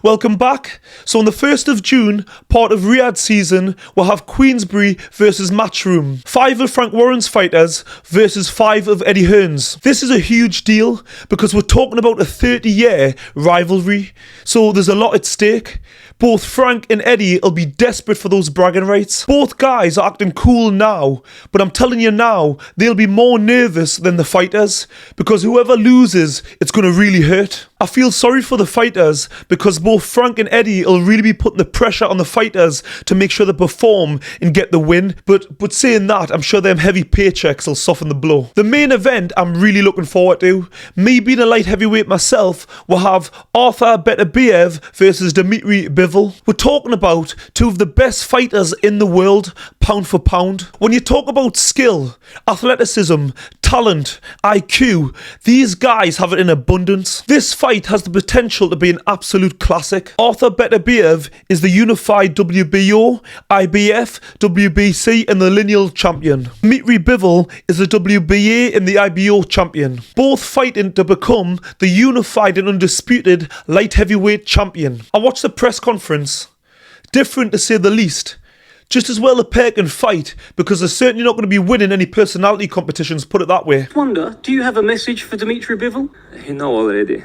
Welcome back. So on the 1st of June, part of Riyadh season, we'll have Queensbury versus Matchroom. 5 of Frank Warren's fighters versus 5 of Eddie Hearn's. This is a huge deal because we're talking about a 30-year rivalry. So there's a lot at stake. Both Frank and Eddie will be desperate for those bragging rights. Both guys are acting cool now, but I'm telling you now, they'll be more nervous than the fighters because whoever loses, it's going to really hurt. I feel sorry for the fighters because both Frank and Eddie will really be putting the pressure on the fighters to make sure they perform and get the win. But saying that, I'm sure them heavy paychecks will soften the blow. The main event I'm really looking forward to, me being a light heavyweight myself, will have Artur Beterbiev versus Dimitry Bivol. We're talking about two of the best fighters in the world, pound for pound. When you talk about skill, athleticism, talent, IQ, these guys have it in abundance. This fight has the potential to be an absolute classic. Artur Beterbiev is the unified WBO, IBF, WBC and the lineal champion. Dimitry Bivol is the WBA and the IBO champion. Both fighting to become the unified and undisputed light heavyweight champion. I watched the press conference. Different to say the least. Just as well a pair can fight because they're certainly not going to be winning any personality competitions, put it that way. Wonder, do you have a message for Dimitry Bivol? You know already.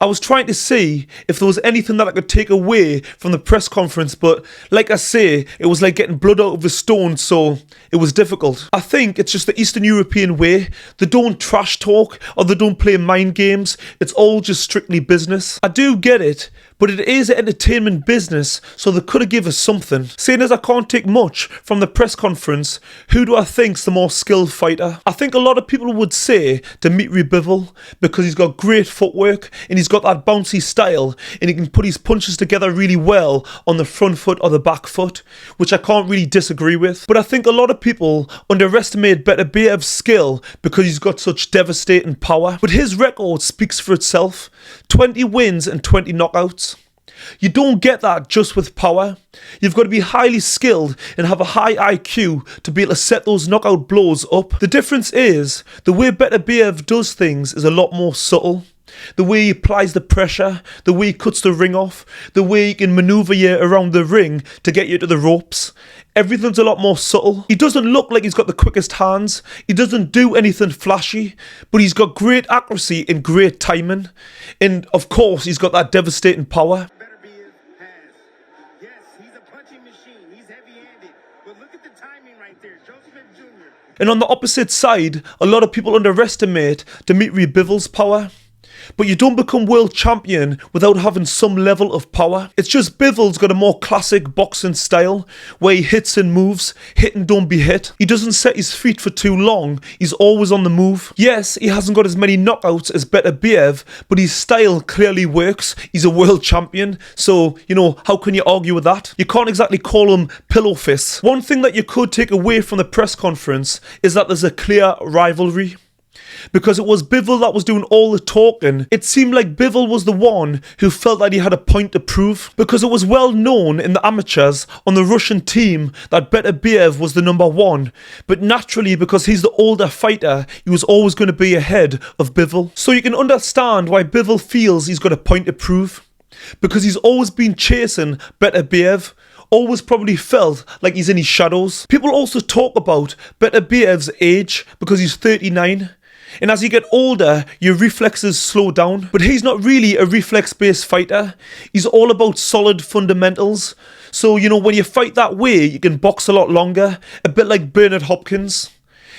I was trying to see if there was anything that I could take away from the press conference, but like I say, it was like getting blood out of a stone, so it was difficult. I think it's just the Eastern European way. They don't trash talk or they don't play mind games. It's all just strictly business. I do get it, but it is an entertainment business, so they could have given us something. Seeing as I can't take much from the press conference, who do I think's the more skilled fighter? I think a lot of people would say Dimitry Bivol because he's got great footwork and he's got that bouncy style and he can put his punches together really well on the front foot or the back foot, which I can't really disagree with. But I think a lot of people underestimate Beterbiev's skill because he's got such devastating power. But his record speaks for itself. 20 wins and 20 knockouts. You don't get that just with power. You've got to be highly skilled and have a high IQ to be able to set those knockout blows up. The difference is, the way Beterbiev does things is a lot more subtle. The way he applies the pressure, the way he cuts the ring off, the way he can manoeuvre you around the ring to get you to the ropes. Everything's a lot more subtle. He doesn't look like he's got the quickest hands. He doesn't do anything flashy, but he's got great accuracy and great timing. And of course, he's got that devastating power. And on the opposite side, a lot of people underestimate Dimitry Bivol's power. But you don't become world champion without having some level of power. It's just Bivol's got a more classic boxing style where he hits and moves, hit and don't be hit. He doesn't set his feet for too long, he's always on the move. Yes, he hasn't got as many knockouts as Beterbiev, but his style clearly works. He's a world champion, so, you know, how can you argue with that? You can't exactly call him pillow fists. One thing that you could take away from the press conference is that there's a clear rivalry. Because it was Bivol that was doing all the talking, it seemed like Bivol was the one who felt that he had a point to prove. Because it was well known in the amateurs on the Russian team that Beterbiev was the number one. But naturally, because he's the older fighter, he was always going to be ahead of Bivol. So you can understand why Bivol feels he's got a point to prove. Because he's always been chasing Beterbiev. Always probably felt like he's in his shadows. People also talk about Beterbiev's age because he's 39. And as you get older, your reflexes slow down. But he's not really a reflex-based fighter. He's all about solid fundamentals. So, you know, when you fight that way, you can box a lot longer. A bit like Bernard Hopkins.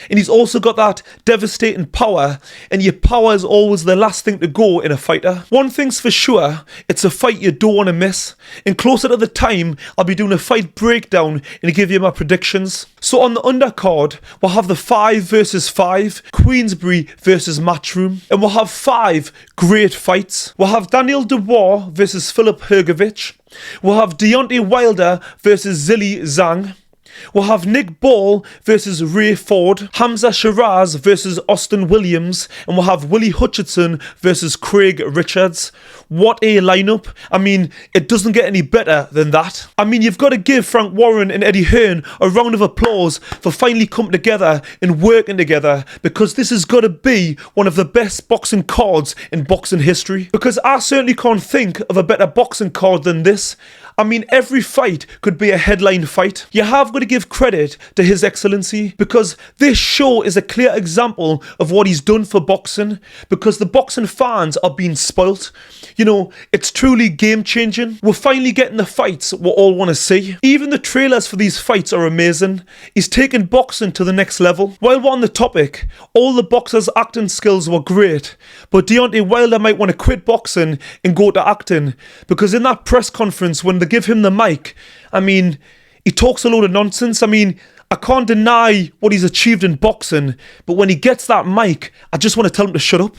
And he's also got that devastating power, and your power is always the last thing to go in a fighter. One thing's for sure, it's a fight you don't want to miss. And closer to the time, I'll be doing a fight breakdown and give you my predictions. So on the undercard, we'll have the 5 versus 5, Queensbury versus Matchroom. And we'll have 5 great fights. We'll have Daniel Dubois versus Filip Hrgovic. We'll have Deontay Wilder versus Zhilei Zhang. We'll have Nick Ball versus Ray Ford, Hamza Shiraz versus Austin Williams, and we'll have Willie Hutchinson versus Craig Richards. What a lineup. I mean, it doesn't get any better than that. I mean, you've got to give Frank Warren and Eddie Hearn a round of applause for finally coming together and working together, because this has got to be one of the best boxing cards in boxing history. Because I certainly can't think of a better boxing card than this. I mean, every fight could be a headline fight. You have got to give credit to His Excellency, because this show is a clear example of what he's done for boxing, because the boxing fans are being spoilt. You know, it's truly game-changing. We're finally getting the fights we all want to see. Even the trailers for these fights are amazing. He's taken boxing to the next level. While we're on the topic, all the boxers' acting skills were great, but Deontay Wilder might want to quit boxing and go to acting, because in that press conference when they give him the mic, I mean, he talks a load of nonsense. I mean, I can't deny what he's achieved in boxing, but when he gets that mic, I just want to tell him to shut up.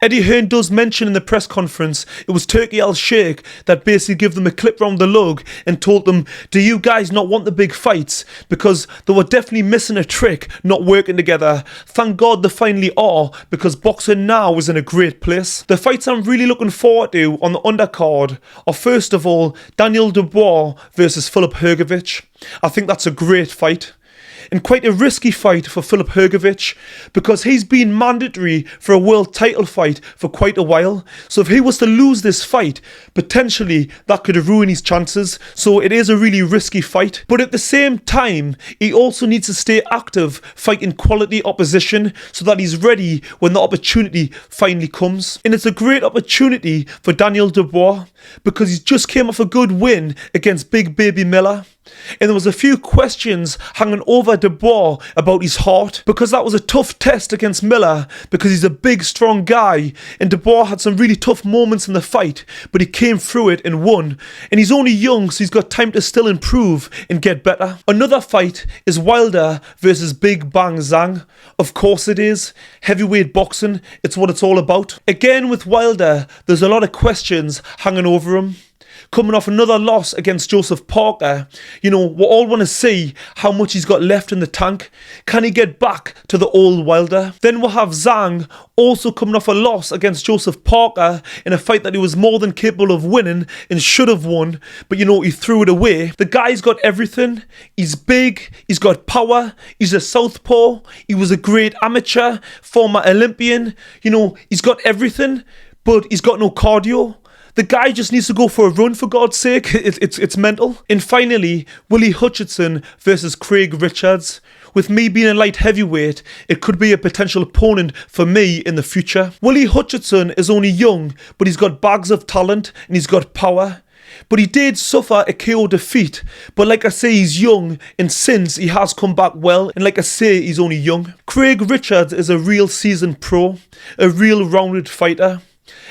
Eddie Hearn does mention in the press conference it was Turki Al-Sheikh that basically gave them a clip round the lug and told them, do you guys not want the big fights? Because they were definitely missing a trick, not working together. Thank God they finally are, because boxing now is in a great place. The fights I'm really looking forward to on the undercard are, first of all, Daniel Dubois versus Filip Hrgovic. I think that's a great fight. And quite a risky fight for Filip Hrgovic, because he's been mandatory for a world title fight for quite a while. So if he was to lose this fight, potentially that could ruin his chances. So it is a really risky fight. But at the same time, he also needs to stay active, fighting quality opposition, so that he's ready when the opportunity finally comes. And it's a great opportunity for Daniel Dubois, because he just came off a good win against Big Baby Miller. And there was a few questions hanging over Dubois about his heart, because that was a tough test against Miller, because he's a big, strong guy, and Dubois had some really tough moments in the fight, but he came through it and won. And he's only young, so he's got time to still improve and get better. Another fight is Wilder versus Big Bang Zhang. Of course it is. Heavyweight boxing, it's what it's all about. Again with Wilder, there's a lot of questions hanging over him. Coming off another loss against Joseph Parker, you know, we all want to see how much he's got left in the tank. Can he get back to the old Wilder? Then we'll have Zhang also coming off a loss against Joseph Parker in a fight that he was more than capable of winning and should have won, but you know, he threw it away. The guy's got everything. He's big, he's got power, he's a southpaw, he was a great amateur, former Olympian, you know, he's got everything, but he's got no cardio. The guy just needs to go for a run, for God's sake. It's mental. And finally, Willie Hutchinson versus Craig Richards. With me being a light heavyweight, it could be a potential opponent for me in the future. Willie Hutchinson is only young, but he's got bags of talent and he's got power. But he did suffer a KO defeat. But like I say, he's young, and since he has come back well, and like I say, he's only young. Craig Richards is a real seasoned pro, a real rounded fighter.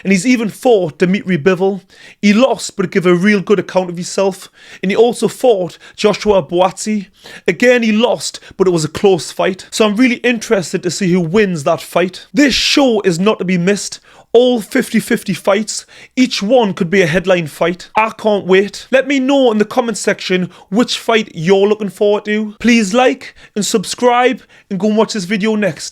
And he's even fought Dimitry Bivol. He lost, but gave a real good account of himself. And he also fought Joshua Buatsi. Again, he lost, but it was a close fight. So I'm really interested to see who wins that fight. This show is not to be missed. All 50-50 fights. Each one could be a headline fight. I can't wait. Let me know in the comment section which fight you're looking forward to. Please like and subscribe and go and watch this video next.